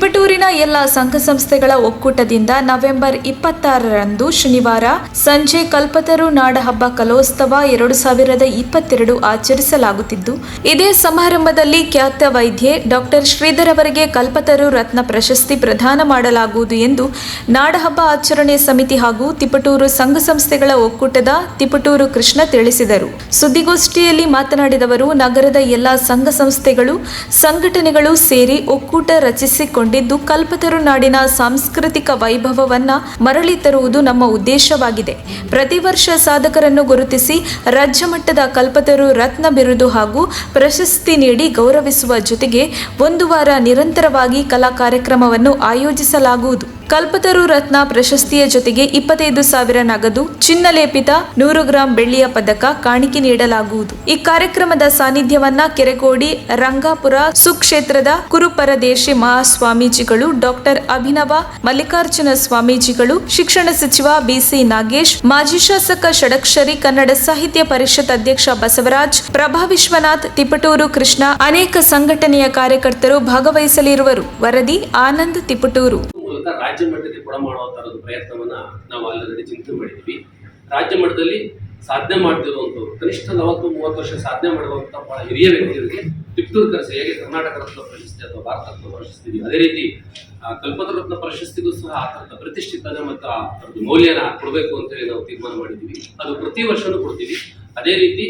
ತಿಪಟೂರಿನ ಎಲ್ಲ ಸಂಘ ಸಂಸ್ಥೆಗಳ ಒಕ್ಕೂಟದಿಂದ ನವೆಂಬರ್ 26ರಂದು ಶನಿವಾರ ಸಂಜೆ ಕಲ್ಪತರು ನಾಡಹಬ್ಬ ಕಲೋತ್ಸವ 2022 ಆಚರಿಸಲಾಗುತ್ತಿದ್ದು, ಇದೇ ಸಮಾರಂಭದಲ್ಲಿ ಖ್ಯಾತ ವೈದ್ಯೆ ಡಾಕ್ಟರ್ ಶ್ರೀಧರ್ ಅವರಿಗೆ ಕಲ್ಪತರು ರತ್ನ ಪ್ರಶಸ್ತಿ ಪ್ರದಾನ ಮಾಡಲಾಗುವುದು ಎಂದು ನಾಡಹಬ್ಬ ಆಚರಣೆ ಸಮಿತಿ ಹಾಗೂ ತಿಪಟೂರು ಸಂಘ ಸಂಸ್ಥೆಗಳ ಒಕ್ಕೂಟದ ತಿಪಟೂರು ಕೃಷ್ಣ ತಿಳಿಸಿದರು. ಸುದ್ದಿಗೋಷ್ಠಿಯಲ್ಲಿ ಮಾತನಾಡಿದವರು, ನಗರದ ಎಲ್ಲ ಸಂಘ ಸಂಸ್ಥೆಗಳು ಸಂಘಟನೆಗಳು ಸೇರಿ ಒಕ್ಕೂಟ ರಚಿಸಿಕೊಂಡಿದ್ದು ಕಲ್ಪತರು ನಾಡಿನ ಸಾಂಸ್ಕೃತಿಕ ವೈಭವವನ್ನು ಮರಳಿ ತರುವುದು ನಮ್ಮ ಉದ್ದೇಶವಾಗಿದೆ. ಪ್ರತಿ ವರ್ಷ ಸಾಧಕರನ್ನು ಗುರುತಿಸಿ ರಾಜ್ಯ ಮಟ್ಟದ ಕಲ್ಪತರು ರತ್ನ ಬಿರುದು ಹಾಗೂ ಪ್ರಶಸ್ತಿ ನೀಡಿ ಗೌರವಿಸುವ ಜೊತೆಗೆ ಒಂದು ವಾರ ನಿರಂತರವಾಗಿ ಕಲಾ ಕಾರ್ಯಕ್ರಮವನ್ನು ಆಯೋಜಿಸಲಾಗುವುದು. ಕಲ್ಪತರು ರತ್ನ ಪ್ರಶಸ್ತಿಯ ಜೊತೆಗೆ 25,000 ನಗದು, ಚಿನ್ನಲೇಪಿತ 100 ಗ್ರಾಂ ಬೆಳ್ಳಿಯ ಪದಕ ಕಾಣಿಕೆ ನೀಡಲಾಗುವುದು. ಈ ಕಾರ್ಯಕ್ರಮದ ಸಾನ್ನಿಧ್ಯವನ್ನ ಕೆರೆಗೋಡಿ ರಂಗಾಪುರ ಸುಕ್ಷೇತ್ರದ ಕುರುಪರದೇಶಿ ಮಹಾಸ್ವಾಮೀಜಿಗಳು, ಡಾಕ್ಟರ್ ಅಭಿನವ ಮಲ್ಲಿಕಾರ್ಜುನ ಸ್ವಾಮೀಜಿಗಳು, ಶಿಕ್ಷಣ ಸಚಿವ BC ನಾಗೇಶ್, ಮಾಜಿ ಶಾಸಕ ಷಡಕ್ಷರಿ, ಕನ್ನಡ ಸಾಹಿತ್ಯ ಪರಿಷತ್ ಅಧ್ಯಕ್ಷ ಬಸವರಾಜ್, ಪ್ರಭಾ ವಿಶ್ವನಾಥ್, ತಿಪಟೂರು ಕೃಷ್ಣ, ಅನೇಕ ಸಂಘಟನೆಯ ಕಾರ್ಯಕರ್ತರು ಭಾಗವಹಿಸಲಿರುವರು. ವರದಿ ಆನಂದ್, ತಿಪಟೂರು. ರಾಜ್ಯ ಮಟ್ಟಕ್ಕೆ ಕೂಡ ಮಾಡುವ ತರದ ಪ್ರಯತ್ನವನ್ನ ನಾವು ಆಲ್ರೆಡಿ ಚಿಂತನೆ ಮಾಡಿದ್ದೀವಿ. ರಾಜ್ಯ ಮಟ್ಟದಲ್ಲಿ ಸಾಧನೆ ಮಾಡ್ತಿರುವಂಥವ್ರು, ಕನಿಷ್ಠ 40-30 ವರ್ಷ ಸಾಧನೆ ಮಾಡುವಂಥ ಬಹಳ ಹಿರಿಯ ವ್ಯಕ್ತಿಗಳಿಗೆ ತಿಪಟೂರು ಕರೆಸಿ, ಹೇಗೆ ಕರ್ನಾಟಕ ರತ್ನ ಪ್ರಶಸ್ತಿ ಅಥವಾ ಭಾರತ ರತ್ನ ಪ್ರಶಸ್ತಿ ಇದೆಯೋ ಅದೇ ರೀತಿ ಕಲ್ಪತರು ರತ್ನ ಪ್ರಶಸ್ತಿಗೂ ಸಹ ಆ ಥರದ ಪ್ರತಿಷ್ಠಿತನ ಮತ್ತು ಆ ಥರದ ಮೌಲ್ಯನ ಕೊಡಬೇಕು ಅಂತೇಳಿ ನಾವು ತೀರ್ಮಾನ ಮಾಡಿದ್ದೀವಿ. ಅದು ಪ್ರತಿ ವರ್ಷನೂ ಕೊಡ್ತೀವಿ. ಅದೇ ರೀತಿ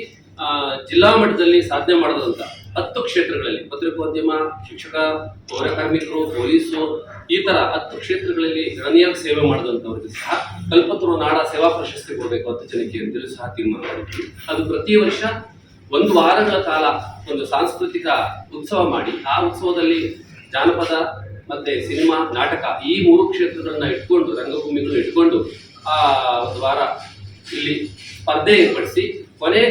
ಜಿಲ್ಲಾ ಮಟ್ಟದಲ್ಲಿ ಸಾಧನೆ ಮಾಡಿದಂಥ 10 ಕ್ಷೇತ್ರಗಳಲ್ಲಿ ಪತ್ರಿಕೋದ್ಯಮ, ಶಿಕ್ಷಕ, ಪೌರ ಕಾರ್ಮಿಕರು, ಪೊಲೀಸರು, ಈ ತರ 10 ಕ್ಷೇತ್ರಗಳಲ್ಲಿ ಗಣನೀಯವಾಗಿ ಸೇವೆ ಮಾಡಿದಂಥವ್ರಿಗೆ ಸಹ ಕಲ್ಪತರು ನಾಡ ಸೇವಾ ಪ್ರಶಸ್ತಿ ಕೊಡಬೇಕು 10 ಜನಕ್ಕೆ ಅಂತೇಳಿ ಸಹ ತೀರ್ಮಾನ ಮಾಡಿದ್ವಿ. ಅದು ಪ್ರತಿ ವರ್ಷ 1 ವಾರಗಳ ಕಾಲ ಒಂದು ಸಾಂಸ್ಕೃತಿಕ ಉತ್ಸವ ಮಾಡಿ, ಆ ಉತ್ಸವದಲ್ಲಿ ಜಾನಪದ ಮತ್ತೆ ಸಿನಿಮಾ, ನಾಟಕ ಈ 3 ಕ್ಷೇತ್ರಗಳನ್ನ ಇಟ್ಕೊಂಡು, ರಂಗಭೂಮಿಗಳನ್ನ ಇಟ್ಕೊಂಡು ಆ 1 ವಾರ ಇಲ್ಲಿ ಸ್ಪರ್ಧೆ ಏರ್ಪಡಿಸಿ ಕೊನೆ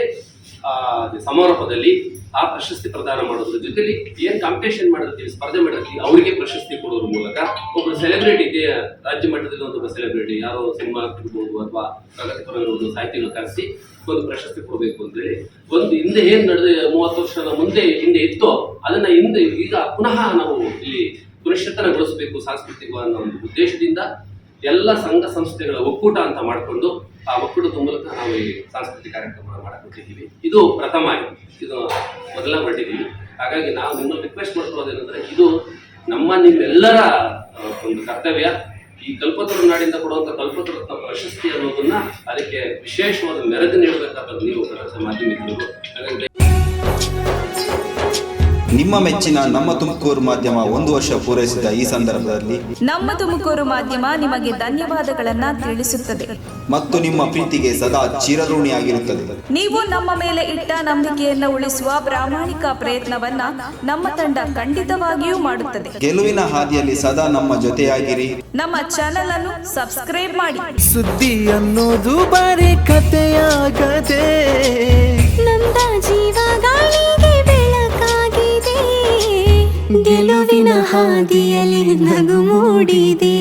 ಸಮಾರೋಪದಲ್ಲಿ ಆ ಪ್ರಶಸ್ತಿ ಪ್ರದಾನ ಮಾಡೋದ್ರ ಜೊತೆಲಿ ಏನ್ ಕಾಂಪಿಟೇಷನ್ ಮಾಡಿರ್ತೀವಿ, ಸ್ಪರ್ಧೆ ಮಾಡಿರ್ತೀವಿ, ಅವರಿಗೆ ಪ್ರಶಸ್ತಿ ಕೊಡೋದ್ರ ಮೂಲಕ ಒಬ್ಬರು ಸೆಲೆಬ್ರಿಟಿ, ರಾಜ್ಯ ಮಟ್ಟದಲ್ಲಿ ಒಂದು ಸೆಲೆಬ್ರಿಟಿ, ಯಾರೋ ಸಿನಿಮಾ ಇರ್ಬೋದು ಅಥವಾ ಪ್ರಗತಿಪರ ಇರ್ಬೋದು, ಸಾಹಿತಿಗಳು ಕರೆಸಿ ಒಂದು ಪ್ರಶಸ್ತಿ ಕೊಡಬೇಕು ಅಂತೇಳಿ ಒಂದು ಹಿಂದೆ ಏನ್ ನಡೆದ 30 ವರ್ಷದ ಹಿಂದೆ ಇತ್ತೋ ಅದನ್ನ ಈಗ ಪುನಃ ನಾವು ಇಲ್ಲಿ ಪುನಶ್ಚೇತನಗೊಳಿಸಬೇಕು ಸಾಂಸ್ಕೃತಿಕ ಅನ್ನೋ ಒಂದು ಉದ್ದೇಶದಿಂದ ಎಲ್ಲ ಸಂಘ ಸಂಸ್ಥೆಗಳ ಒಕ್ಕೂಟ ಅಂತ ಮಾಡಿಕೊಂಡು ಆ ಒಕ್ಕೂಟದ ಮೂಲಕ ನಾವು ಈ ಸಾಂಸ್ಕೃತಿಕ ಕಾರ್ಯಕ್ರಮ ಮಾಡಕೊಟ್ಟಿದ್ದೀವಿ. ಇದು ಪ್ರಥಮ, ಇದು ಮೊದಲ ಮಾಡಿದ್ದೀವಿ. ಹಾಗಾಗಿ ನಾವು ನಿಮ್ಮಲ್ಲಿ ರಿಕ್ವೆಸ್ಟ್ ಮಾಡ್ಕೊಳ್ಳೋದೇನೆಂದ್ರೆ, ಇದು ನಿಮ್ಮೆಲ್ಲರ ಒಂದು ಕರ್ತವ್ಯ. ಈ ಕಲ್ಪತರು ನಾಡಿಂದ ಕೊಡುವಂಥ ಕಲ್ಪತರು ರತ್ನ ಪ್ರಶಸ್ತಿ ಅನ್ನೋದನ್ನ ಅದಕ್ಕೆ ವಿಶೇಷವಾದ ಮೆರೆದು ನೀಡಬೇಕಾದ ನೀವು ಮಾಧ್ಯಮಿಕರು. ಹಾಗಾಗಿ ನಿಮ್ಮ ಮೆಚ್ಚಿನ ನಮ್ಮ ತುಮಕೂರು ಮಾಧ್ಯಮ 1 ವರ್ಷ ಪೂರೈಸಿದ ಈ ಸಂದರ್ಭದಲ್ಲಿ ನಮ್ಮ ತುಮಕೂರು ಮಾಧ್ಯಮ ನಿಮಗೆ ಧನ್ಯವಾದಗಳನ್ನ ತಿಳಿಸುತ್ತದೆ ಮತ್ತು ನಿಮ್ಮ ಪ್ರೀತಿಗೆ ಸದಾ ಚಿರಋಣಿಯಾಗಿರುತ್ತದೆ. ನೀವು ನಮ್ಮ ಮೇಲೆ ಇಟ್ಟ ನಂಬಿಕೆಯನ್ನು ಉಳಿಸುವ ಪ್ರಾಮಾಣಿಕ ಪ್ರಯತ್ನವನ್ನ ನಮ್ಮ ತಂಡ ಖಂಡಿತವಾಗಿಯೂ ಮಾಡುತ್ತದೆ. ಗೆಲುವಿನ ಹಾದಿಯಲ್ಲಿ ಸದಾ ನಮ್ಮ ಜೊತೆಯಾಗಿರಿ. ನಮ್ಮ ಚಾನೆಲ್ ಅನ್ನು ಸಬ್ಸ್ಕ್ರೈಬ್ ಮಾಡಿ. ಸುದ್ದಿ ಅನ್ನೋದು ಬರೀ ಕಥೆಯಾಗದೆ ನಮ್ದ ಜೀವ ಗಾಳಿಗೆ ಬೆಳಕಾಗಿದೆ, ಗೆಲುವಿನ ಹಾದಿಯಲ್ಲಿ ನಗು ಮೂಡಿದೆ.